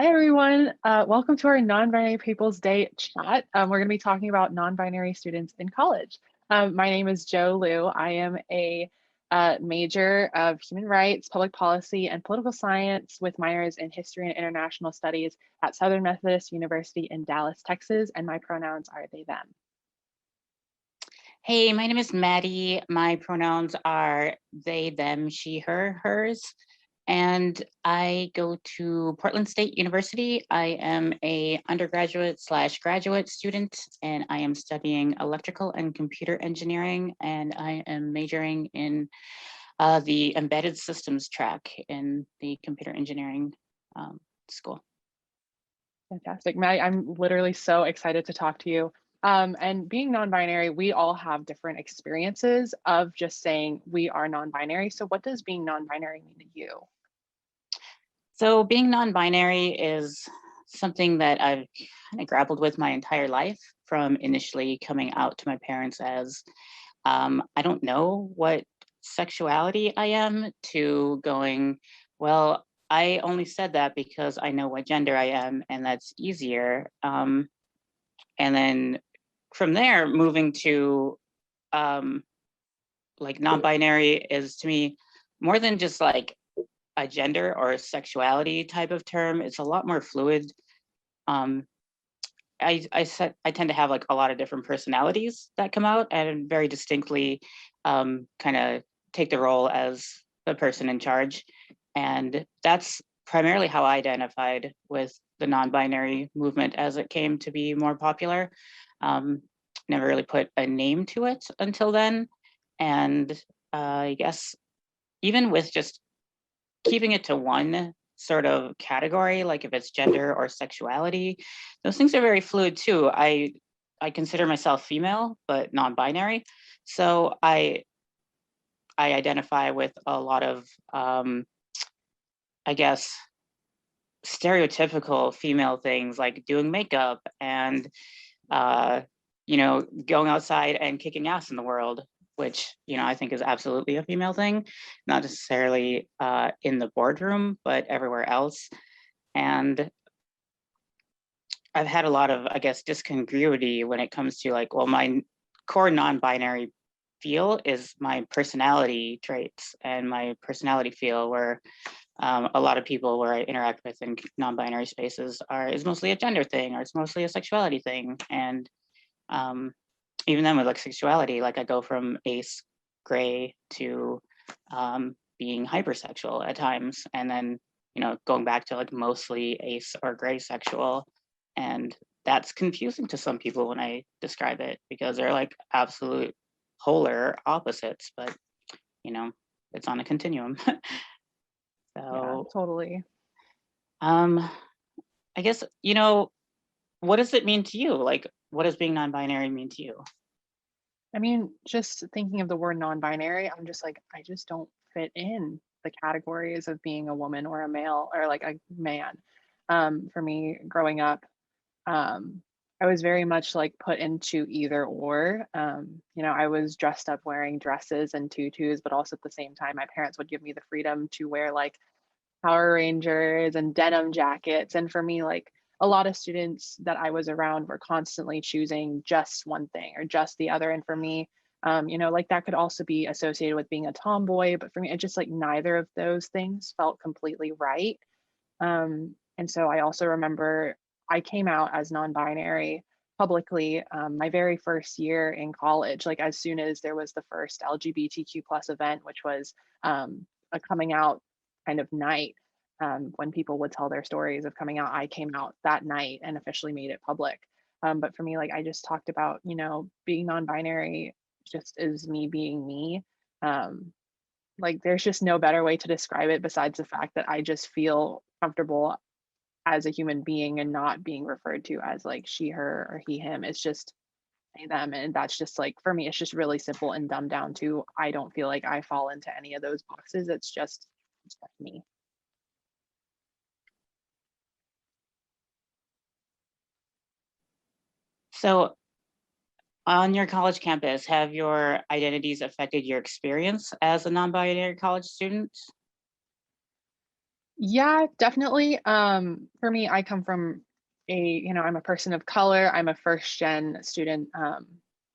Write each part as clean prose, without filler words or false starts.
Hi, everyone. Welcome to our Non-Binary People's Day chat. We're going to be talking about non-binary students in college. My name is Jo Liu. I am a major of human rights, public policy, and political science with minors in history and international studies at Southern Methodist University in Dallas, Texas, and my pronouns are they, them. Hey, my name is Maddie. My pronouns are they, them, she, her, hers. And I go to Portland State University. I am a undergraduate/graduate student, and I am studying electrical and computer engineering, and I am majoring in the embedded systems track in the computer engineering school. Fantastic. Maddie, I'm literally so excited to talk to you. And being non-binary, we all have different experiences of just saying we are non-binary. So what does being non-binary mean to you? So being non-binary is something that I've kind of grappled with my entire life, from initially coming out to my parents as I don't know what sexuality I am, to going, well, I only said that because I know what gender I am, and that's easier. And then from there, moving to like non-binary is to me more than just like a gender or a sexuality type of term. It's a lot more fluid. Um, I tend to have like a lot of different personalities that come out and very distinctly kind of take the role as the person in charge. And that's primarily how I identified with the non-binary movement as it came to be more popular. Never really put a name to it until then. And I guess even with just keeping it to one sort of category, like if it's gender or sexuality, those things are very fluid too. I consider myself female, but non-binary. So I identify with a lot of, I guess, stereotypical female things like doing makeup and, going outside and kicking ass in the world, which, I think is absolutely a female thing, not necessarily in the boardroom, but everywhere else. And I've had a lot of, I guess, discongruity when it comes to like, well, my core non-binary feel is my personality traits and my personality feel, where a lot of people where I interact with in non-binary spaces is mostly a gender thing, or it's mostly a sexuality thing. And even then with like sexuality, like I go from ace gray to being hypersexual at times, and then going back to like mostly ace or gray sexual. And that's confusing to some people when I describe it, because they're like absolute polar opposites, but it's on a continuum. Yeah, totally. I guess, what does it mean to you? Like, what does being non-binary mean to you? I mean, just thinking of the word non-binary, I'm just like, I just don't fit in the categories of being a woman or a male or like a man. For me, growing up, I was very much like put into either or. I was dressed up wearing dresses and tutus, but also at the same time, my parents would give me the freedom to wear like Power Rangers and denim jackets. And for me, like a lot of students that I was around were constantly choosing just one thing or just the other. And for me, like that could also be associated with being a tomboy, but for me, it just like neither of those things felt completely right. And so I also remember I came out as non-binary publicly my very first year in college, like as soon as there was the first LGBTQ plus event, which was a coming out kind of night. When people would tell their stories of coming out, I came out that night and officially made it public. But for me, like I just talked about, being non-binary just is me being me. Like there's just no better way to describe it besides the fact that I just feel comfortable as a human being and not being referred to as like she, her, or he, him. It's just they, them. And that's just like, for me, it's just really simple and dumbed down to, I don't feel like I fall into any of those boxes. It's just me. So on your college campus, have your identities affected your experience as a non-binary college student? Yeah, definitely. For me, I come from I'm a person of color. I'm a first gen student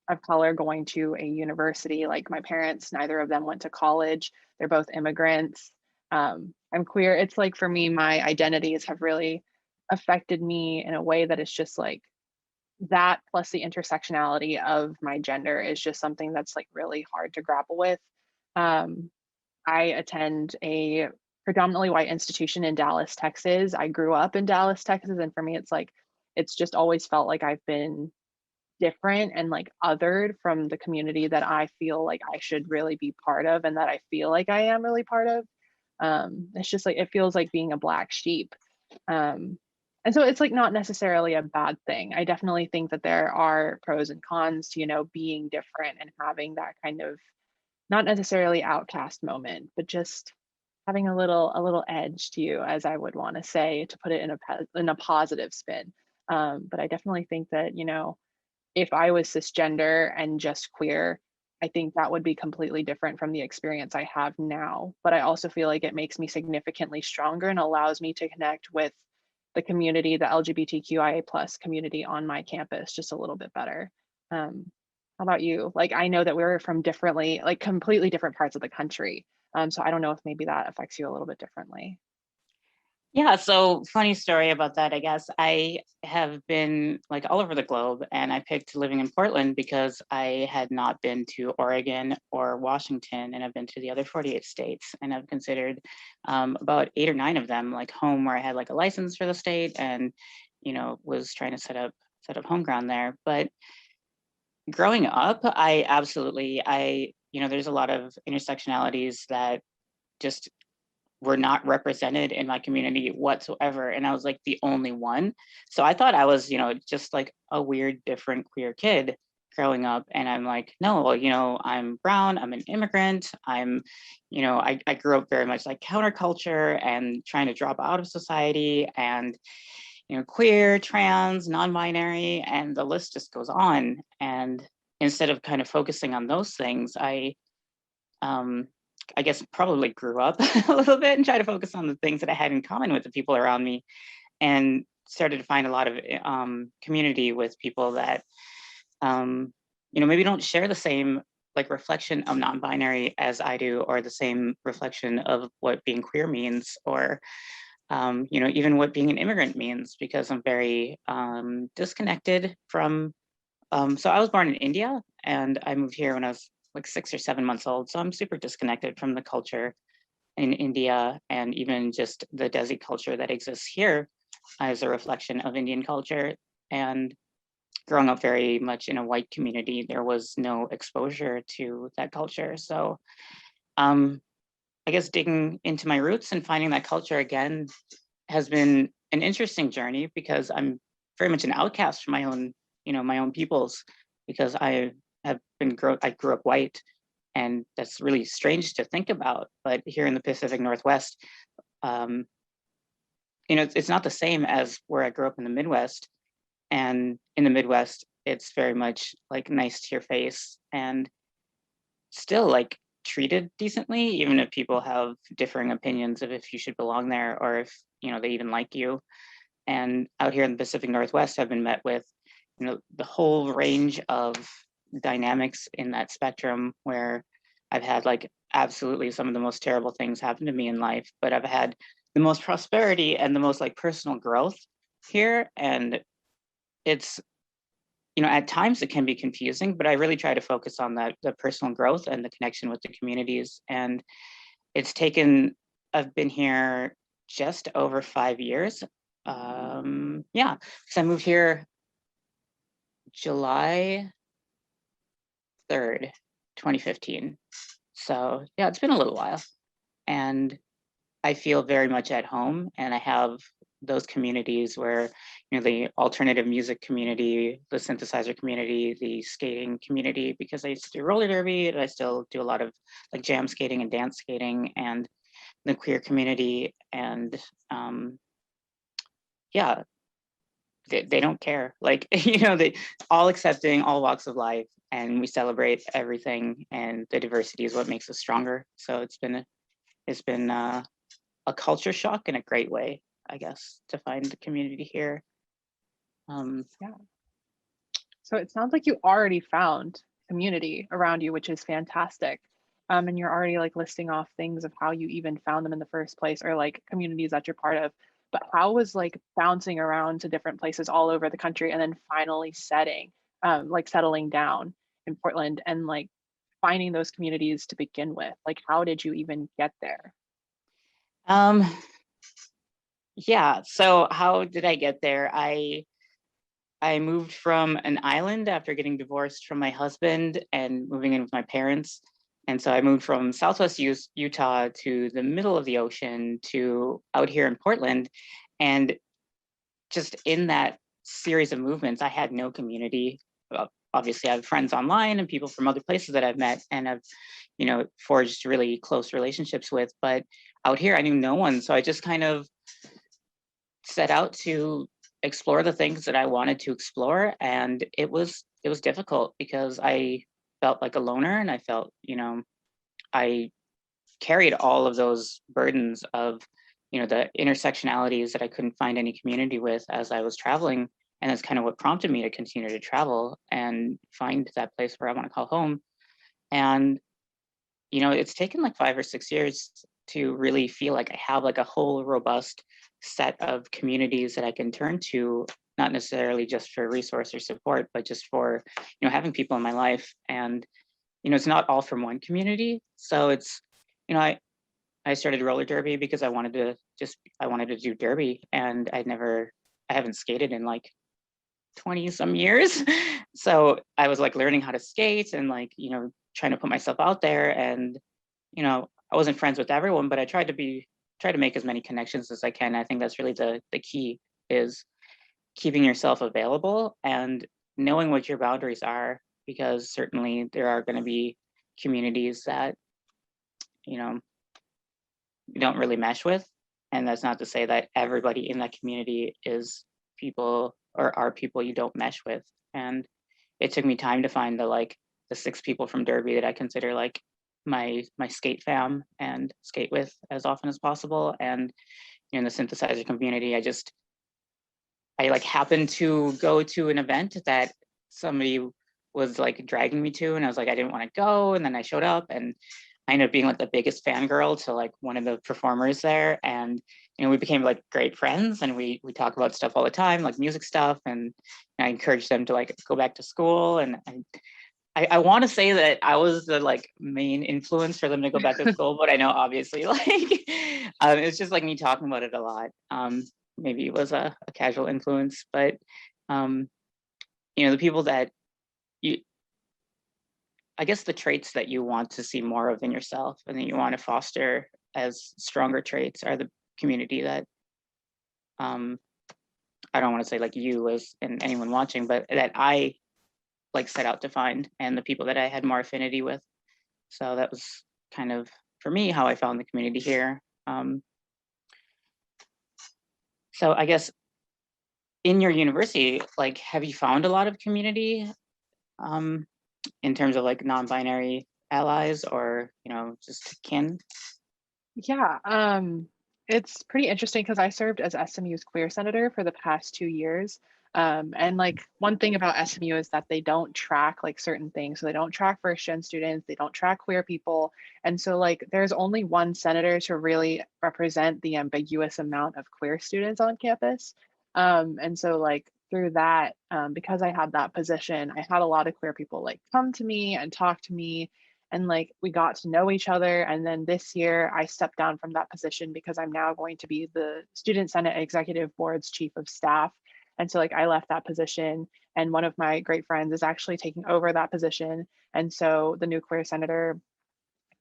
of color going to a university. Like my parents, neither of them went to college. They're both immigrants. I'm queer. It's like for me, my identities have really affected me in a way that it's just like that plus the intersectionality of my gender is just something that's like really hard to grapple with. Um, I attend a predominantly white institution in Dallas, Texas. I grew up in Dallas, Texas, and for me, it's like it's just always felt like I've been different and like othered from the community that I feel like I should really be part of and that I feel like I am really part of. It's just like it feels like being a black sheep. Um, and so it's like not necessarily a bad thing. I definitely think that there are pros and cons to, being different and having that kind of not necessarily outcast moment, but just having a little edge to you, as I would want to say, to put it in a positive spin. But I definitely think that if I was cisgender and just queer, I think that would be completely different from the experience I have now. But I also feel like it makes me significantly stronger and allows me to connect with the community, the LGBTQIA plus community on my campus just a little bit better. How about you? Like, I know that we're from differently, like completely different parts of the country. So I don't know if maybe that affects you a little bit differently. Yeah, so funny story about that, I guess. I have been like all over the globe and I picked living in Portland because I had not been to Oregon or Washington and I've been to the other 48 states and I've considered about 8 or 9 of them like home where I had like a license for the state and was trying to set up home ground there. But growing up, there's a lot of intersectionalities that just were not represented in my community whatsoever. And I was like the only one. So I thought I was, just like a weird, different queer kid growing up. And I'm like, no, well, I'm brown, I'm an immigrant. I grew up very much like counterculture and trying to drop out of society and, queer, trans, non-binary, and the list just goes on. And instead of kind of focusing on those things, um, I guess probably grew up a little bit and try to focus on the things that I had in common with the people around me and started to find a lot of community with people that maybe don't share the same like reflection of non-binary as I do or the same reflection of what being queer means or even what being an immigrant means because I'm very disconnected from so I was born in India and I moved here when I was like 6 or 7 months old. So I'm super disconnected from the culture in India and even just the Desi culture that exists here as a reflection of Indian culture. And growing up very much in a white community, there was no exposure to that culture. So um, I guess digging into my roots and finding that culture again has been an interesting journey because I'm very much an outcast from my own peoples because I grew up white and that's really strange to think about. But here in the Pacific Northwest, um, it's not the same as where I grew up in the Midwest. And in the Midwest, it's very much like nice to your face and still like treated decently, even if people have differing opinions of if you should belong there or if they even like you. And out here in the Pacific Northwest, I've been met with the whole range of dynamics in that spectrum where I've had like absolutely some of the most terrible things happen to me in life, but I've had the most prosperity and the most like personal growth here. And it's, at times it can be confusing, but I really try to focus on the personal growth and the connection with the communities. And it's taken, I've been here just over 5 years. Yeah, because I moved here July 3rd, 2015. So yeah, it's been a little while. And I feel very much at home and I have those communities where, the alternative music community, the synthesizer community, the skating community, because I used to do roller derby and I still do a lot of like jam skating and dance skating and the queer community. And yeah, they don't care. Like, they all accepting all walks of life and we celebrate everything and the diversity is what makes us stronger. So it's been a culture shock in a great way, I guess, to find the community here. Yeah. So it sounds like you already found community around you, which is fantastic. And you're already like listing off things of how you even found them in the first place, or like communities that you're part of. But how was like bouncing around to different places all over the country and then finally settling down in Portland and like finding those communities to begin with? Like, how did you even get there? um, yeah. So how did I get there? I moved from an island after getting divorced from my husband and moving in with my parents. And so I moved from Southwest Utah to the middle of the ocean to out here in Portland. And just in that series of movements, I had no community. Obviously, I have friends online and people from other places that I've met and have, forged really close relationships with. But out here, I knew no one. So I just kind of set out to explore the things that I wanted to explore. And it was difficult because I felt like a loner, and I felt, I carried all of those burdens of, the intersectionalities that I couldn't find any community with as I was traveling. And that's kind of what prompted me to continue to travel and find that place where I want to call home. And, it's taken like 5 or 6 years to really feel like I have like a whole robust set of communities that I can turn to, not necessarily just for resource or support, but just for, having people in my life. And, it's not all from one community. So it's, I started roller derby because I wanted to do derby, and I haven't skated in like 20 some years. So I was like learning how to skate and like, trying to put myself out there. And, I wasn't friends with everyone, but I try to make as many connections as I can. I think that's really the key, is keeping yourself available and knowing what your boundaries are, because certainly there are going to be communities that, you know, you don't really mesh with. And that's not to say that everybody in that community is people or are people you don't mesh with. And it took me time to find the 6 people from Derby that I consider like my skate fam and skate with as often as possible. And in the synthesizer community, I like happened to go to an event that somebody was like dragging me to, and I was like, I didn't want to go. And then I showed up, and I ended up being like the biggest fangirl to like one of the performers there. And, we became like great friends, and we talk about stuff all the time, like music stuff. And I encouraged them to like go back to school. And I want to say that I was the like main influence for them to go back to school, but I know obviously like it's just like me talking about it a lot. Maybe it was a casual influence, but the people that you, I guess the traits that you want to see more of in yourself and that you want to foster as stronger traits are the community that I don't want to say like you as and anyone watching, but that I like set out to find, and the people that I had more affinity with. So that was kind of for me how I found the community here. So I guess in your university, like, have you found a lot of community in terms of like non-binary allies or just kin? Yeah, it's pretty interesting because I served as SMU's queer senator for the past 2 years. And like one thing about SMU is that they don't track like certain things. So they don't track first gen students, they don't track queer people. And so like there's only one senator to really represent the ambiguous amount of queer students on campus. And so like through that, because I had that position, I had a lot of queer people like come to me and talk to me, and like we got to know each other. And then this year I stepped down from that position because I'm now going to be the Student Senate Executive Board's chief of staff. And so like I left that position, and one of my great friends is actually taking over that position. And so the new queer senator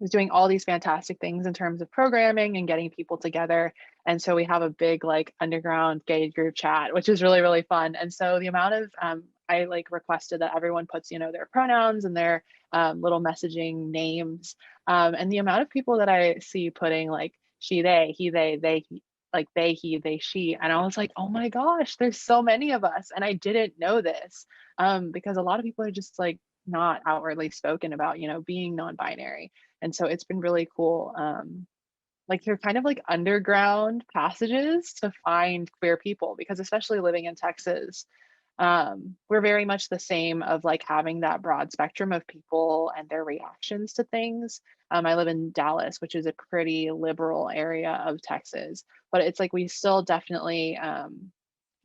was doing all these fantastic things in terms of programming and getting people together. And so we have a big like underground gay group chat, which is really, really fun. And so the amount of I like requested that everyone puts, their pronouns and their little messaging names. And the amount of people that I see putting like she, they, he, they, he, like they, he, they, she. And I was like, oh my gosh, there's so many of us. And I didn't know this because a lot of people are just like not outwardly spoken about, being non-binary. And so it's been really cool, like you're kind of like underground passages to find queer people, because especially living in Texas, we're very much the same of like having that broad spectrum of people and their reactions to things. I live in Dallas, which is a pretty liberal area of Texas, but it's like we still definitely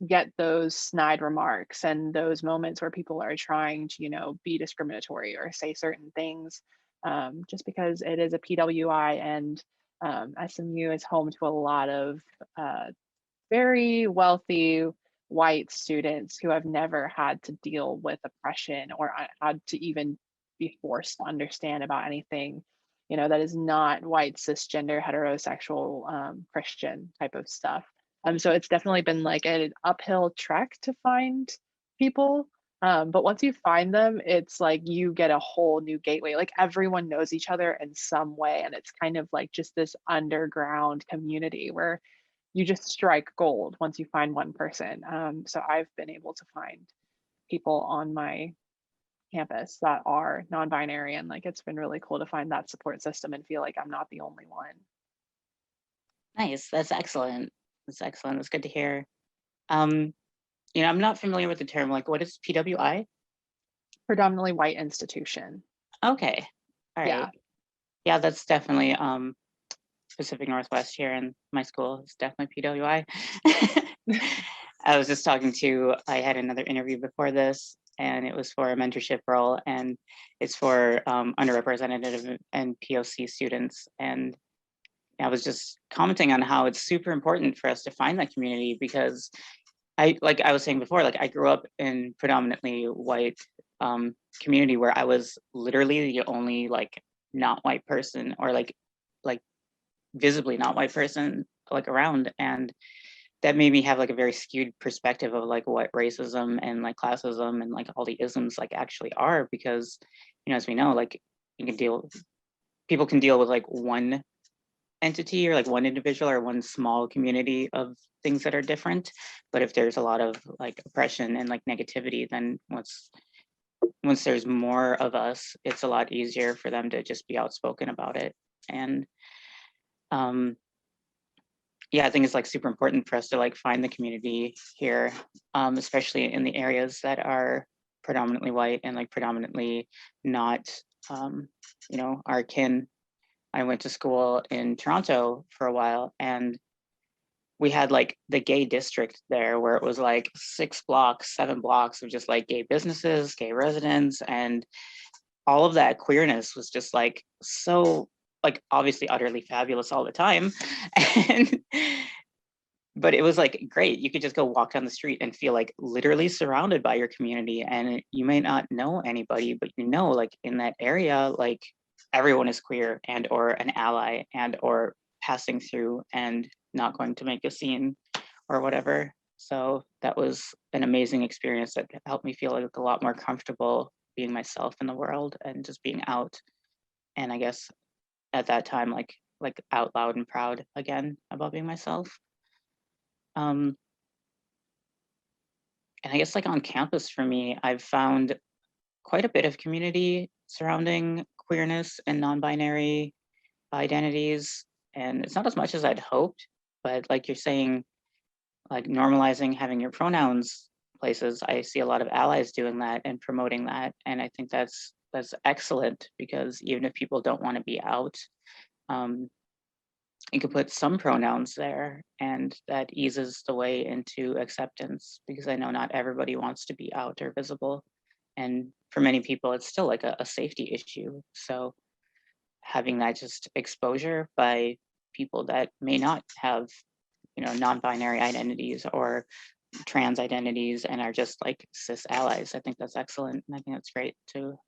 get those snide remarks and those moments where people are trying to, be discriminatory or say certain things, just because it is a PWI, and SMU is home to a lot of very wealthy white students who have never had to deal with oppression or had to even be forced to understand about anything, that is not white, cisgender, heterosexual, Christian type of stuff. So it's definitely been like an uphill trek to find people. But once you find them, it's like you get a whole new gateway. Like everyone knows each other in some way. And it's kind of like just this underground community where you just strike gold once you find one person. So I've been able to find people on my campus that are non-binary, and like it's been really cool to find that support system and feel like I'm not the only one. Nice. That's excellent. That's excellent. That's good to hear. Um, I'm not familiar with the term. Like, what is PWI? Predominantly white institution. Okay. All Yeah. right. Yeah, that's definitely Pacific Northwest here in my school. It's definitely PWI. I was just I had another interview before this, and it was for a mentorship role, and it's for underrepresented and POC students. And I was just commenting on how it's super important for us to find that community, because like I was saying before, like I grew up in predominantly white community where I was literally the only like not white person, or like visibly not white person like around. And that made me have like a very skewed perspective of like what racism and like classism and like all the isms like actually are, because as we know, like people can deal with like one entity or like one individual or one small community of things that are different, but if there's a lot of like oppression and like negativity, then once there's more of us, it's a lot easier for them to just be outspoken about it. And yeah, I think it's like super important for us to like find the community here, especially in the areas that are predominantly white and like predominantly not, our kin. I went to school in Toronto for a while, and we had like the gay district there where it was like 6 blocks, 7 blocks of just like gay businesses, gay residents, and all of that queerness was just like so like obviously utterly fabulous all the time. And but it was like great. You could just go walk down the street and feel like literally surrounded by your community. And you may not know anybody, but like in that area, like everyone is queer and or an ally and or passing through and not going to make a scene or whatever. So that was an amazing experience that helped me feel like a lot more comfortable being myself in the world and just being out. And I guess at that time, like out loud and proud again about being myself. Um, and I guess like on campus for me, I've found quite a bit of community surrounding queerness and non-binary identities. And it's not as much as I'd hoped, but like you're saying, like normalizing having your pronouns places, I see a lot of allies doing that and promoting that. And I think that's excellent, because even if people don't want to be out, um, you could put some pronouns there, and that eases the way into acceptance, because I know not everybody wants to be out or visible. And for many people, it's still like a safety issue. So having that just exposure by people that may not have, non-binary identities or trans identities and are just like cis allies, I think that's excellent. And I think that's great to,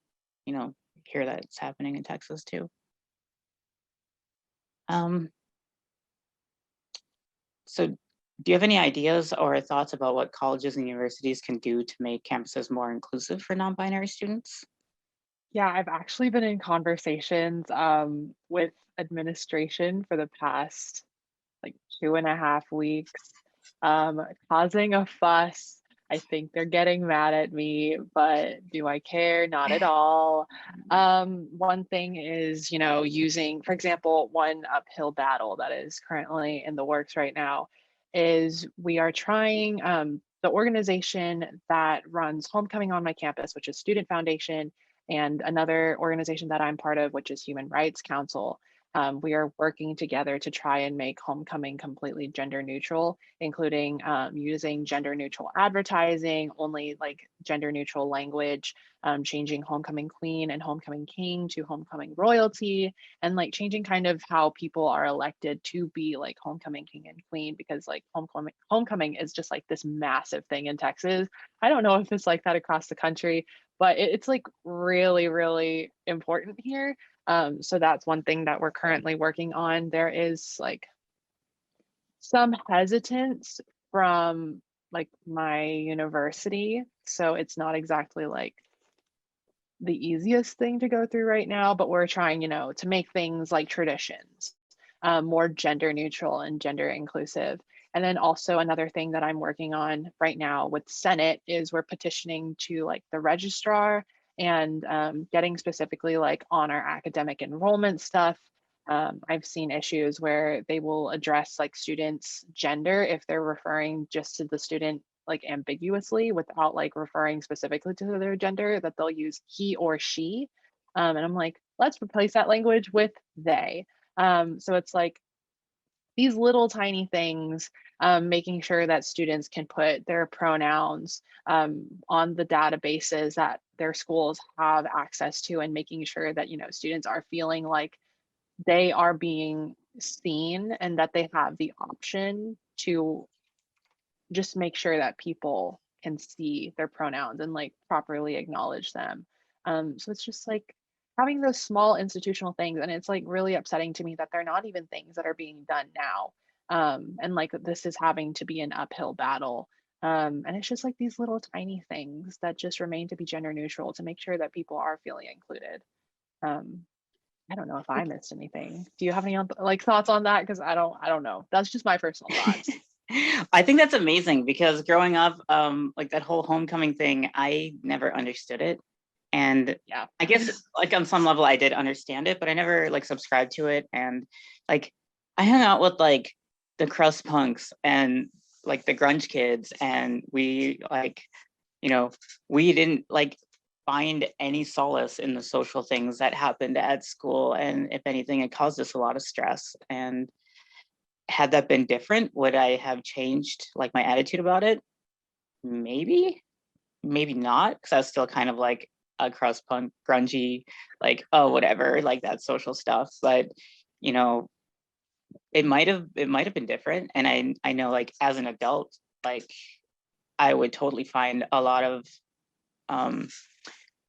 hear that it's happening in Texas too. So do you have any ideas or thoughts about what colleges and universities can do to make campuses more inclusive for non-binary students? Yeah, I've actually been in conversations with administration for the past like 2.5 weeks, causing a fuss I think they're getting mad at me, but do I care? Not at all. One thing is, using, for example, one uphill battle that is currently in the works right now is we are trying the organization that runs homecoming on my campus, which is Student Foundation, and another organization that I'm part of, which is Human Rights Council. We are working together to try and make homecoming completely gender neutral, including using gender neutral advertising, only like gender neutral language, changing homecoming queen and homecoming king to homecoming royalty, and like changing kind of how people are elected to be like homecoming king and queen, because like homecoming is just like this massive thing in Texas. I don't know if it's like that across the country, but it's like really, really important here. So that's one thing that we're currently working on. There is like some hesitance from like my university. So it's not exactly like the easiest thing to go through right now, but we're trying, to make things like traditions more gender neutral and gender inclusive. And then also another thing that I'm working on right now with Senate is we're petitioning to like the registrar and getting specifically like on our academic enrollment stuff. I've seen issues where they will address like students' gender if they're referring just to the student like ambiguously without like referring specifically to their gender, that they'll use he or she. And I'm like, let's replace that language with they. So it's like these little tiny things, making sure that students can put their pronouns on the databases that their schools have access to, and making sure that, students are feeling like they are being seen and that they have the option to just make sure that people can see their pronouns and like properly acknowledge them. So it's just like having those small institutional things, and it's like really upsetting to me that they're not even things that are being done now. And like this is having to be an uphill battle. And it's just like these little tiny things that just remain to be gender neutral to make sure that people are feeling included. Um, I don't know if I missed anything. Do you have any like thoughts on that? Because I don't know. That's just my personal thoughts. I think that's amazing because growing up, like that whole homecoming thing, I never understood it. And Yeah. I guess like on some level I did understand it, but I never like subscribed to it. And like I hung out with like the crust punks and like the grunge kids, and we like, we didn't like find any solace in the social things that happened at school. And if anything, it caused us a lot of stress. And had that been different, would I have changed like my attitude about it? Maybe, maybe not, because I was still kind of like a crust punk, grungy, like, oh, whatever, like that social stuff. But you know, it might have been different. And I know like as an adult, like I would totally find um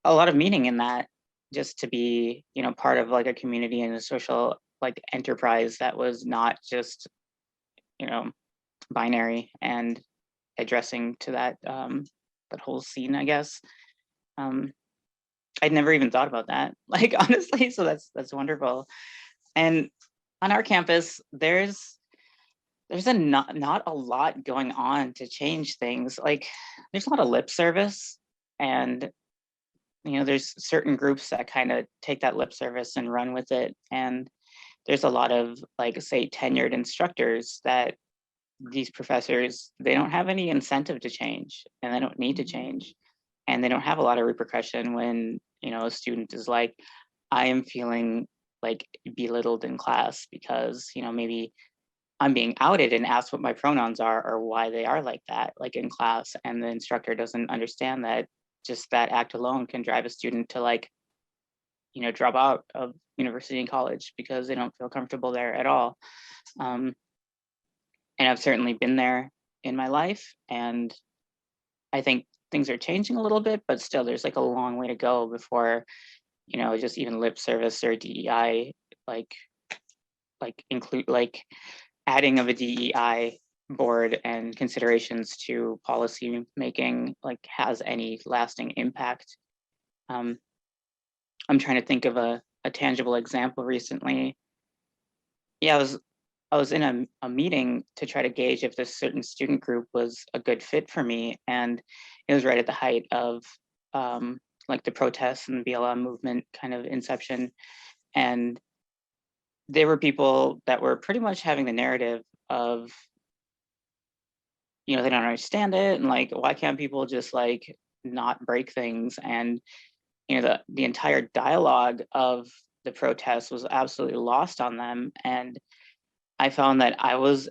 a lot of meaning in that, just to be, part of like a community and a social like enterprise that was not just, you know, binary, and addressing to that whole scene, I guess. Um, I'd never even thought about that, like honestly. So that's wonderful. And on our campus, there's not a lot going on to change things. Like there's a lot of lip service, and there's certain groups that kind of take that lip service and run with it. And there's a lot of like say tenured instructors that these professors, they don't have any incentive to change, and they don't need to change, and they don't have a lot of repercussion when a student is like, I am feeling like belittled in class because maybe I'm being outed and asked what my pronouns are or why they are like that, like in class, and the instructor doesn't understand that just that act alone can drive a student to like drop out of university and college because they don't feel comfortable there at all. um, and I've certainly been there in my life, and I think things are changing a little bit, but still there's like a long way to go before just even lip service or DEI, like include like adding of a DEI board and considerations to policy making like has any lasting impact. um, I'm trying to think of a tangible example recently. Yeah, I was in a meeting to try to gauge if this certain student group was a good fit for me. And it was right at the height of like the protests and the BLM movement kind of inception. And there were people that were pretty much having the narrative of, you know, they don't understand it. And like, why can't people just like not break things? And, you know, the entire dialogue of the protests was absolutely lost on them. And I found that I was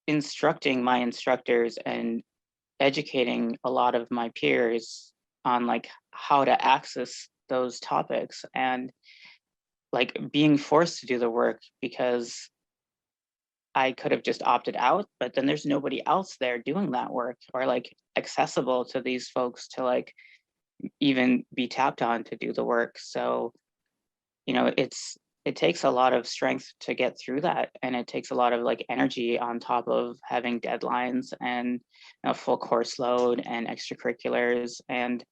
instructing my instructors and educating a lot of my peers on like how to access those topics, and like being forced to do the work because I could have just opted out, but then there's nobody else there doing that work or like accessible to these folks to like even be tapped on to do the work. So, you know, it takes a lot of strength to get through that, and it takes a lot of like energy on top of having deadlines and a full course load and extracurriculars. And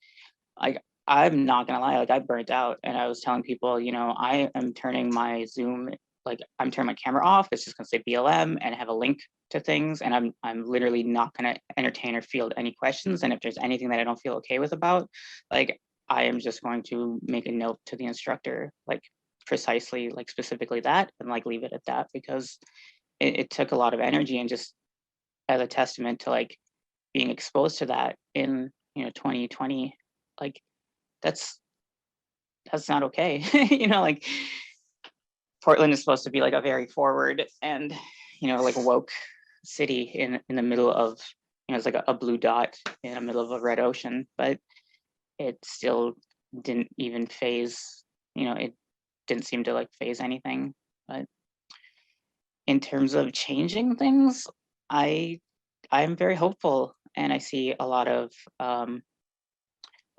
like, I'm not gonna lie, like I burnt out, and I was telling people, you know, I am turning my Zoom, like I'm turning my camera off. It's just gonna say BLM and have a link to things, and I'm literally not gonna entertain or field any questions. And if there's anything that I don't feel okay with about, like I am just going to make a note to the instructor, like precisely, like specifically that, and like leave it at that, because it took a lot of energy, and just as a testament to like being exposed to that in, you know, 2020, like that's not okay. You know, like Portland is supposed to be like a very forward and, you know, like woke city in the middle of, you know, it's like a blue dot in the middle of a red ocean, but it still didn't even phase, you know, it didn't seem to like phase anything. But in terms of changing things, I'm very hopeful, and I see a lot of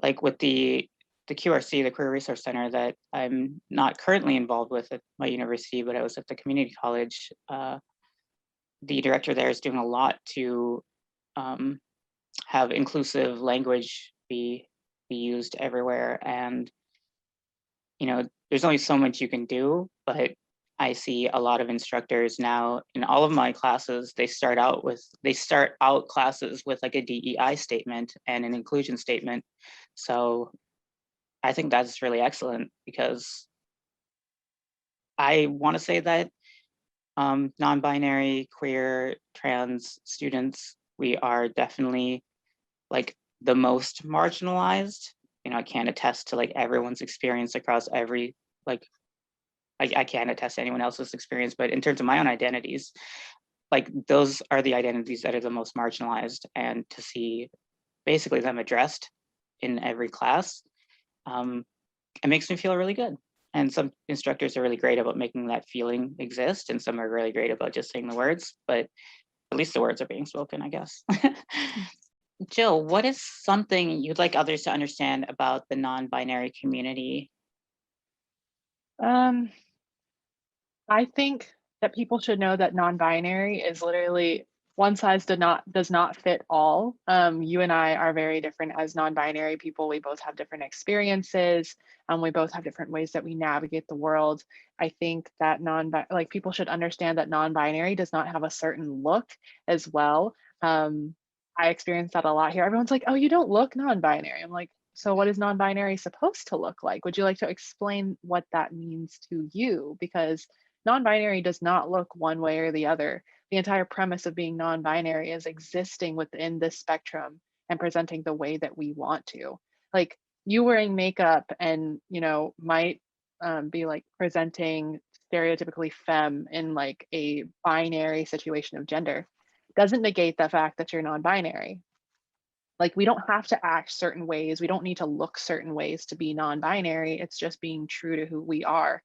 like with the QRC, the Career Resource Center, that I'm not currently involved with at my university, but I was at the community college. The director there is doing a lot to have inclusive language be used everywhere. And, you know, there's only so much you can do, but I see a lot of instructors now in all of my classes, they start out classes with like a DEI statement and an inclusion statement. So I think that's really excellent, because I want to say that non-binary, queer, trans students, we are definitely like the most marginalized. You know, I can't attest to like everyone's experience across every, like, I can't attest to anyone else's experience, but in terms of my own identities, like those are the identities that are the most marginalized, and to see basically them addressed in every class, it makes me feel really good. And some instructors are really great about making that feeling exist, and some are really great about just saying the words, but at least the words are being spoken, I guess. Jill, what is something you'd like others to understand about the non-binary community? Um, I think that people should know that non-binary is literally one size does not fit all. You and I are very different as non-binary people. We both have different experiences. We both have different ways that we navigate the world. I think that like people should understand that non-binary does not have a certain look as well. I experience that a lot here. Everyone's like, "Oh, you don't look non-binary." I'm like, "So what is non-binary supposed to look like? Would you like to explain what that means to you?" Because non-binary does not look one way or the other. The entire premise of being non-binary is existing within this spectrum and presenting the way that we want to. Like you wearing makeup and, you know, might be like presenting stereotypically femme in like a binary situation of gender doesn't negate the fact that you're non-binary. Like we don't have to act certain ways. We don't need to look certain ways to be non-binary. It's just being true to who we are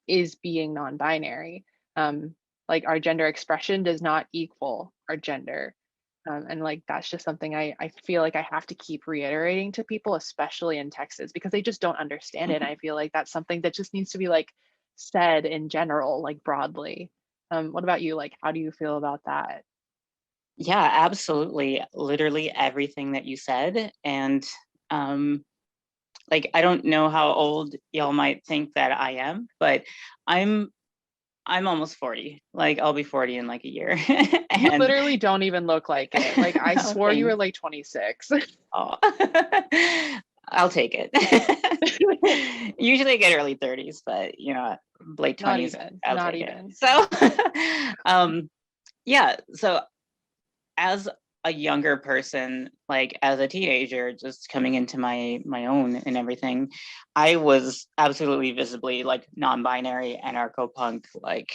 is being non-binary. Like our gender expression does not equal our gender. And like that's just something I feel like I have to keep reiterating to people, especially in Texas, because they just don't understand it. And I feel like that's something that just needs to be like said in general, like broadly. What about you? Like, how do you feel about that? Yeah, absolutely. Literally everything that you said. And like, I don't know how old y'all might think that I am, but I'm I'm almost 40. Like I'll be 40 in like a year. You And literally don't even look like it. Like I oh, swore you were thanks. like 26. Oh. I'll take it. Usually I get early 30s, but late Not 20s, even, I'll not take it. even. So yeah, so as a younger person, like as a teenager, just coming into my own and everything, I was absolutely visibly like non-binary, anarcho-punk, like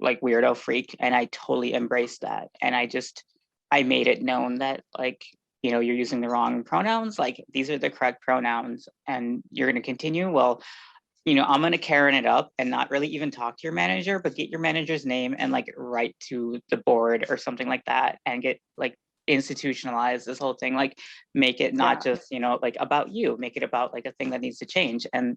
weirdo freak, and I totally embraced that. And I made it known that like, you're using the wrong pronouns, like these are the correct pronouns and you're going to continue. Well, I'm going to Karen it up and not really even talk to your manager, but get your manager's name and like write to the board or something like that and get like institutionalize this whole thing, like make it not Yeah. just, like about you, make it about like a thing that needs to change. And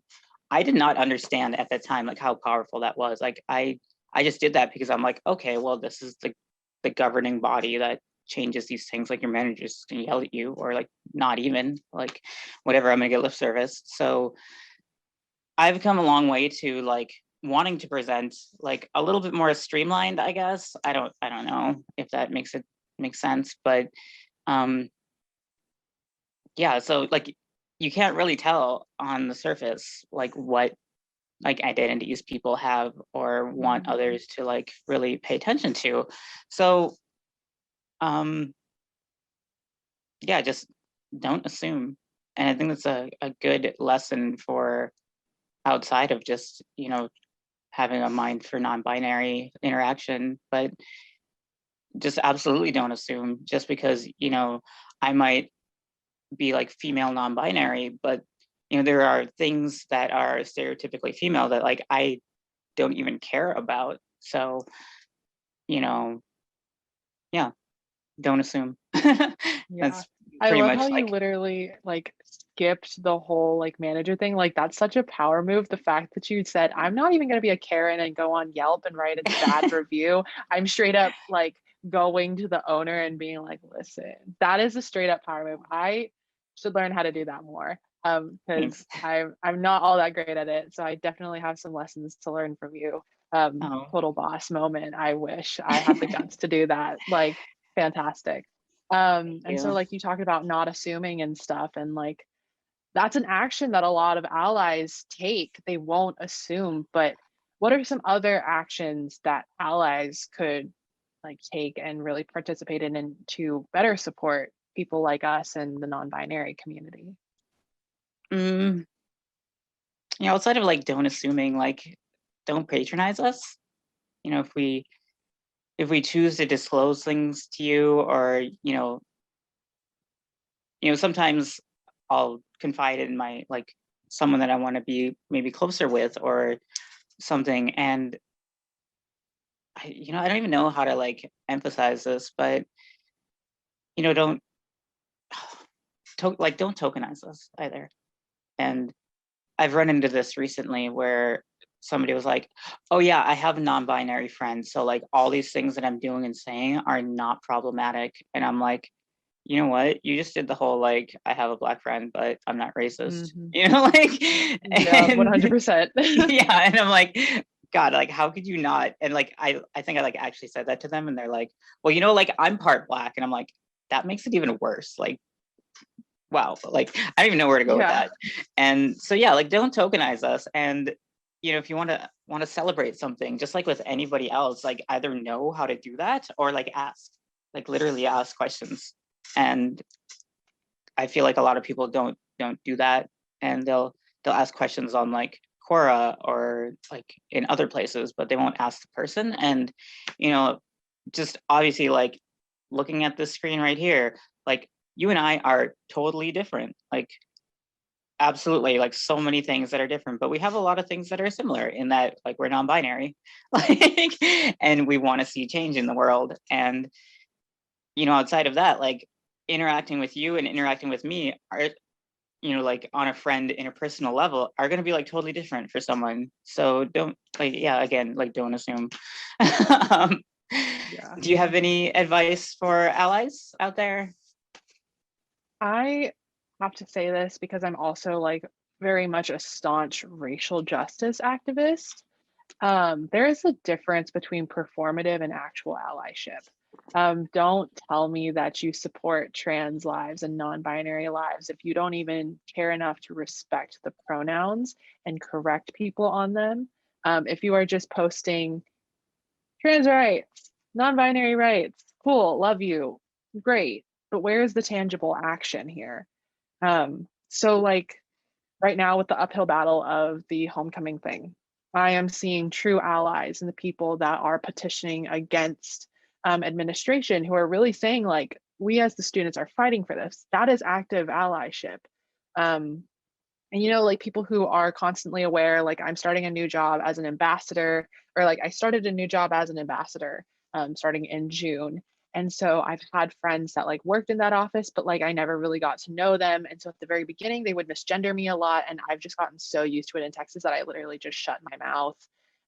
I did not understand at that time, like how powerful that was. Like I just did that because I'm like, okay, well, this is the governing body that changes these things. Like your managers can yell at you or like not even like whatever, I'm gonna get lip service. So I've come a long way to like wanting to present like a little bit more streamlined, I guess. I don't know if that makes sense, but um yeah, so like you can't really tell on the surface like what like identities people have or want Mhm. others to like really pay attention to. So um yeah, just don't assume. And I think that's a good lesson for outside of just, having a mind for non-binary interaction, but just absolutely don't assume just because, I might be like female non-binary, but there are things that are stereotypically female that like I don't even care about. So, you know, yeah, don't assume. Yeah. That's I pretty love much how you like, literally like skipped the whole like manager thing. Like that's such a power move. The fact that you said, I'm not even gonna be a Karen and go on Yelp and write a bad review. I'm straight up like going to the owner and being like, listen, that is a straight up power move. I should learn how to do that more. Because thanks. I'm not all that great at it. So I definitely have some lessons to learn from you. Oh. Total boss moment. I wish I had the guts to do that. Like fantastic. Thank And so you. like you talked about not assuming and stuff, and like that's an action that a lot of allies take. They won't assume, but what are some other actions that allies could like take and really participate in and to better support people like us and the non-binary community? Mm, outside of like don't assuming, like don't patronize us. If we choose to disclose things to you, or sometimes I'll confide in my like someone that I want to be maybe closer with or something, and I don't even know how to like emphasize this, but don't don't tokenize us either. And I've run into this recently where somebody was like, oh yeah, I have non-binary friends, so like all these things that I'm doing and saying are not problematic. And I'm like, you know what? You just did the whole like, I have a black friend, but I'm not racist. Hmm. Like, Yeah, and 100%. yeah, and I'm like, God, like, how could you not? And like, I think I like actually said that to them, and they're like, well, like I'm part black, and I'm like, that makes it even worse. Like, wow, like I don't even know where to go with Yeah. that. And so yeah, like don't tokenize us. And if you want to celebrate something, just like with anybody else, like either know how to do that or like ask, like literally ask questions. And I feel like a lot of people don't do that, and they'll ask questions on like Quora or like in other places, but they won't ask the person. And you know, just obviously like looking at this screen right here, like you and I are totally different. Like absolutely, like so many things that are different, but we have a lot of things that are similar in that like we're non-binary, like, and we want to see change in the world. And outside of that, like interacting with you and interacting with me are, like on a friend interpersonal level are going to be like totally different for someone. So don't like, yeah, again, like don't assume. um, Yeah. do you have any advice for allies out there? I have to say this because I'm also like very much a staunch racial justice activist. There is a difference between performative and actual allyship. Don't tell me that you support trans lives and non-binary lives if you don't even care enough to respect the pronouns and correct people on them. If you are just posting trans rights, non-binary rights, cool, love you, great, but where's the tangible action here? So like right now with the uphill battle of the homecoming thing, I am seeing true allies and the people that are petitioning against administration who are really saying like, we as the students are fighting for this. That is active allyship. Um, and like people who are constantly aware, like I'm starting a new job as an ambassador, or like I started a new job as an ambassador starting in June. And so I've had friends that like worked in that office, but like I never really got to know them. And so at the very beginning, they would misgender me a lot. And I've just gotten so used to it in Texas that I literally just shut my mouth.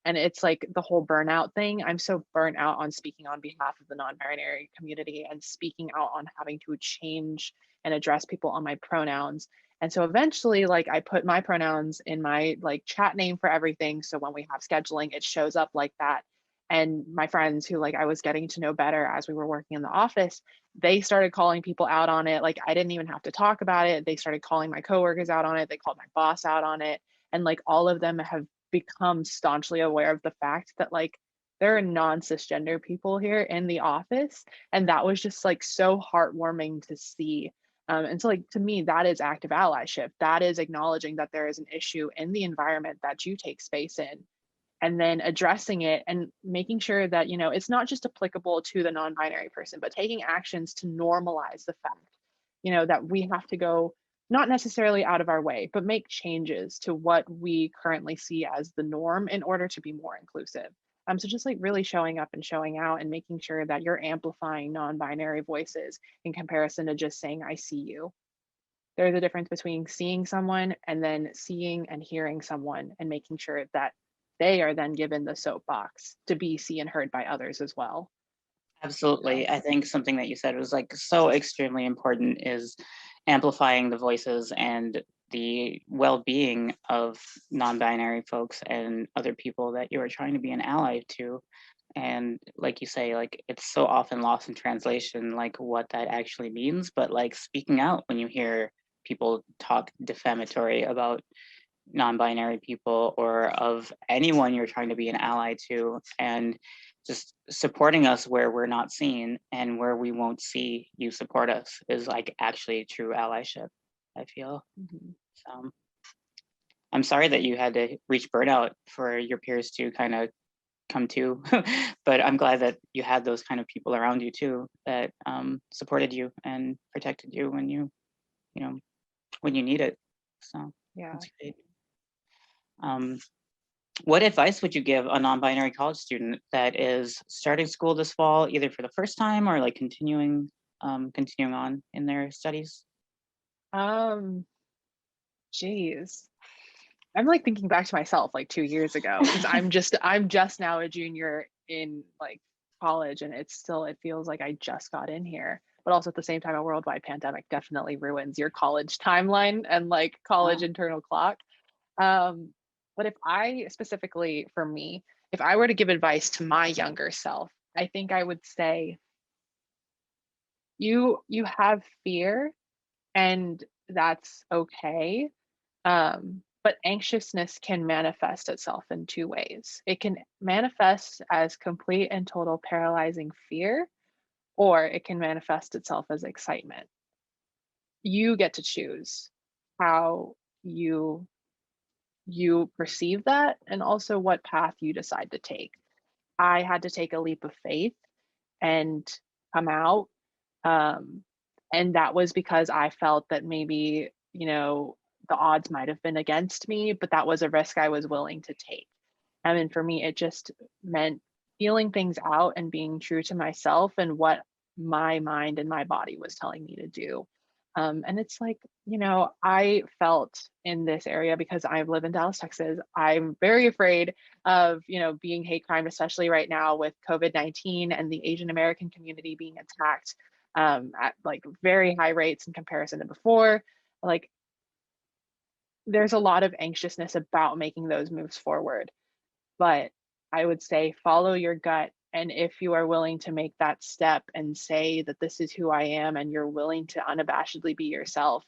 And it's like the whole burnout thing. I'm so burnt out on speaking on behalf of the non-binary community and speaking out on having to change and address people on my pronouns. And so eventually, like I put my pronouns in my like chat name for everything. So when we have scheduling, it shows up like that. And my friends who like I was getting to know better as we were working in the office, they started calling people out on it. Like I didn't even have to talk about it. They started calling my coworkers out on it. They called my boss out on it. And like all of them have become staunchly aware of the fact that like there are non-cisgender people here in the office. And that was just like so heartwarming to see. And so, like, to me, that is active allyship. That is acknowledging that there is an issue in the environment that you take space in, and then addressing it and making sure that, it's not just applicable to the non binary person, but taking actions to normalize the fact, that we have to go not necessarily out of our way, but make changes to what we currently see as the norm in order to be more inclusive. So just like really showing up and showing out and making sure that you're amplifying non-binary voices in comparison to just saying, I see you. There's a difference between seeing someone and then seeing and hearing someone and making sure that they are then given the soapbox to be seen and heard by others as well. Absolutely. I think something that you said was like so extremely important is amplifying the voices and the well-being of non-binary folks and other people that you are trying to be an ally to. And like you say, like it's so often lost in translation, like what that actually means. But like speaking out when you hear people talk defamatory about non-binary people or of anyone you're trying to be an ally to, and just supporting us where we're not seen and where we won't see you support us is like actually true allyship, I feel. Mm-hmm. So I'm sorry that you had to reach burnout for your peers to kind of come to, but I'm glad that you had those kind of people around you too that supported you and protected you when you know when you need it. So Yeah. that's great. What advice would you give a non-binary college student that is starting school this fall, either for the first time or like continuing on in their studies? Um, geez. I'm like thinking back to myself like 2 years ago because I'm just now a junior in like college, and it feels like I just got in here. But also at the same time, a worldwide pandemic definitely ruins your college timeline and like college Uh, internal clock. Um, but if I specifically for me, if I were to give advice to my younger self, I think I would say you have fear, and that's okay. But anxiousness can manifest itself in two ways. It can manifest as complete and total paralyzing fear, or it can manifest itself as excitement. You get to choose how you perceive that and also what path you decide to take. I had to take a leap of faith and come out. Um, and that was because I felt that maybe, the odds might have been against me, but that was a risk I was willing to take. And then for me, it just meant feeling things out and being true to myself and what my mind and my body was telling me to do. And it's like, I felt in this area because I live in Dallas, Texas. I'm very afraid of, being hate crime, especially right now with COVID-19 and the Asian American community being attacked at like very high rates in comparison to before. Like, there's a lot of anxiousness about making those moves forward. But I would say follow your gut. And if you are willing to make that step and say that this is who I am, and you're willing to unabashedly be yourself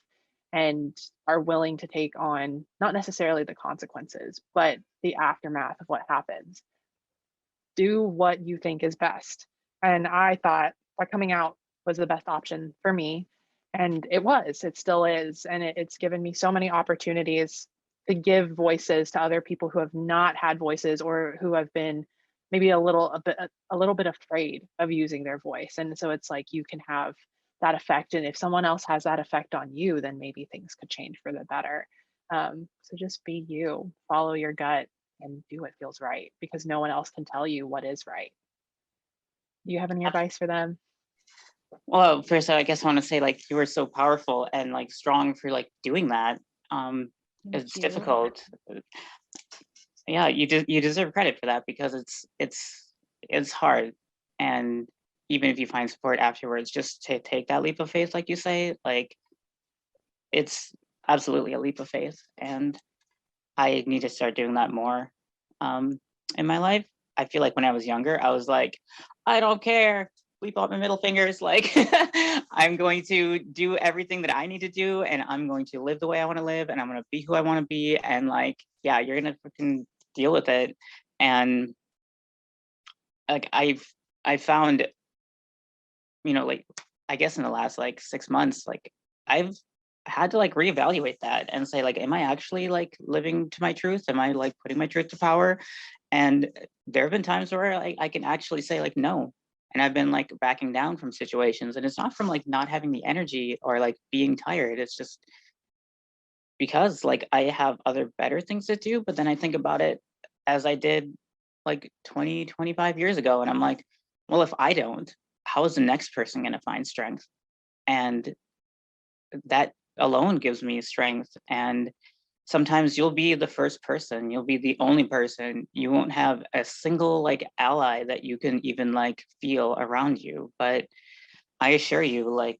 and are willing to take on not necessarily the consequences, but the aftermath of what happens, do what you think is best. And I thought that coming out was the best option for me. And it was, it still is. And it's given me so many opportunities to give voices to other people who have not had voices, or who have been maybe a little bit afraid of using their voice. And so it's like you can have that effect. And if someone else has that effect on you, then maybe things could change for the better. So just be you, follow your gut, and do what feels right, because no one else can tell you what is right. Do you have any advice for them? Well, first, I guess I want to say, like, you were so powerful and like strong for like doing that. Thank It's you. difficult. Yeah, you deserve credit for that, because it's hard. And even if you find support afterwards, just to take that leap of faith, like you say, like, it's absolutely a leap of faith. And I need to start doing that more in my life. I feel like when I was younger, I was like, I don't care, leap off my middle fingers. Like, I'm going to do everything that I need to do, and I'm going to live the way I want to live, and I'm going to be who I want to be. And like, yeah, you're going to freaking deal with it. And like, I found, like, I guess in the last like 6 months, like, I've had to like reevaluate that and say, like, am I actually like living to my truth? Am I like putting my truth to power? And there have been times where like I can actually say like no. And I've been like backing down from situations. And it's not from like not having the energy or like being tired. It's just because like I have other better things to do. But then I think about it as I did like 20, 25 years ago. And I'm like, well, if I don't, how is the next person going to find strength? And that alone gives me strength. And sometimes you'll be the first person, you'll be the only person, you won't have a single like ally that you can even like feel around you. But I assure you, like,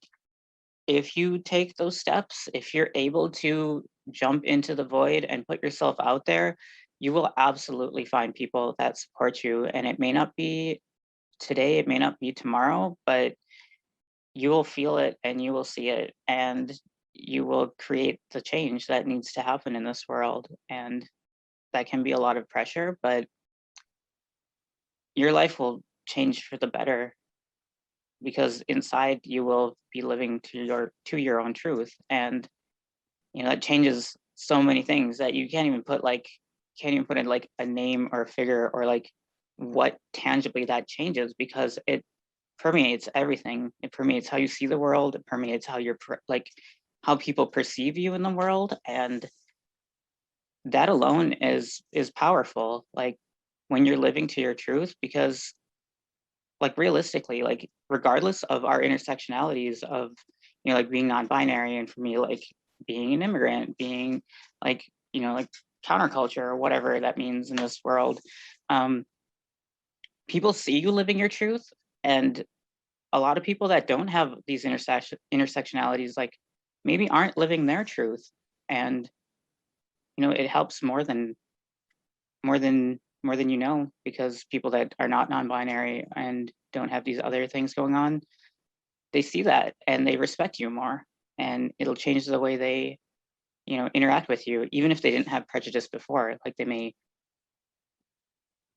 if you take those steps, if you're able to jump into the void and put yourself out there, you will absolutely find people that support you. And it may not be today, it may not be tomorrow, but you will feel it and you will see it, and you will create the change that needs to happen in this world. And that can be a lot of pressure, but your life will change for the better, because inside you will be living to your own truth. And that changes so many things that you can't even put in like a name or a figure, or like what tangibly that changes, because it permeates everything. It permeates how you see the world. It permeates how like how people perceive you in the world. And that alone is powerful, like when you're living to your truth. Because like realistically, like regardless of our intersectionalities of like being non-binary, and for me like being an immigrant, being like like counterculture or whatever that means in this world, um people see you living your truth. And a lot of people that don't have these intersectionalities like maybe aren't living their truth. And it helps more than because people that are not non-binary and don't have these other things going on, they see that and they respect you more, and it'll change the way they interact with you, even if they didn't have prejudice before. Like they may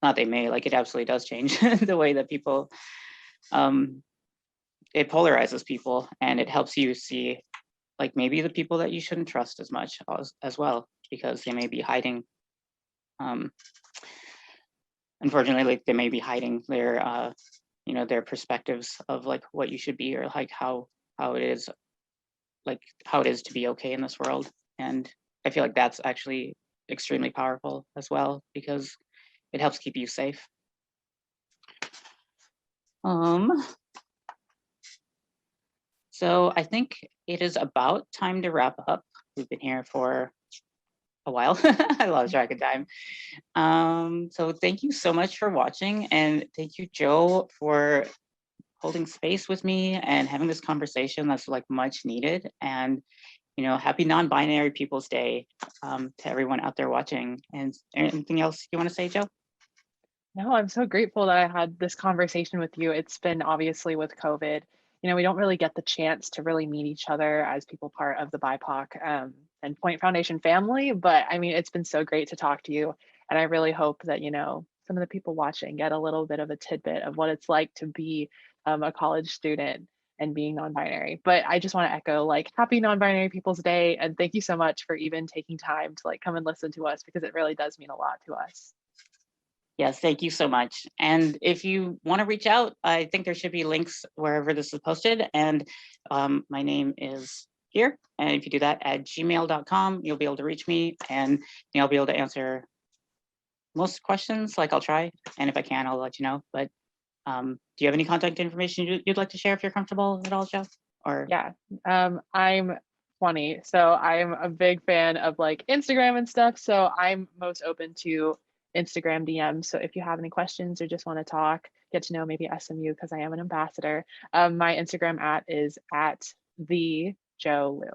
not they may like it absolutely does change the way that people, um it polarizes people, and it helps you see like maybe the people that you shouldn't trust as much as well, because they may be hiding, um unfortunately, like they may be hiding their their perspectives of like what you should be, or like how it is, like how it is to be okay in this world. And I feel like that's actually extremely powerful as well, because it helps keep you safe. um so I think it is about time to wrap up. We've been here for a while. I lost track of time. So thank you so much for watching, and thank you, Joe, for holding space with me and having this conversation that's like much needed. And happy non-binary people's day, to everyone out there watching. And anything else you want to say, Joe? No, I'm so grateful that I had this conversation with you. It's been obviously with COVID, we don't really get the chance to really meet each other as people part of the BIPOC and Point Foundation family. But I mean, it's been so great to talk to you. And I really hope that, some of the people watching get a little bit of a tidbit of what it's like to be a college student and being non-binary. But I just want to echo like happy non-binary people's day. And thank you so much for even taking time to like come and listen to us because it really does mean a lot to us. Yes, thank you so much. And if you want to reach out, I think there should be links wherever this is posted. And my name is here. And if you do that at gmail.com, you'll be able to reach me and I'll be able to answer most questions. Like I'll try. And if I can, I'll let you know. But do you have any contact information you'd like to share if you're comfortable at all, Jeff? Or Yeah, I'm 20, so I'm a big fan of like Instagram and stuff. So I'm most open to Instagram DMs. So if you have any questions or just want to talk, get to know maybe SMU because I am an ambassador. My Instagram is at the Joe Liu.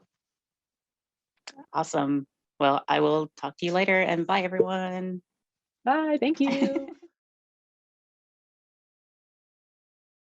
awesome. Well, I will talk to you later and bye everyone. Bye. Thank you.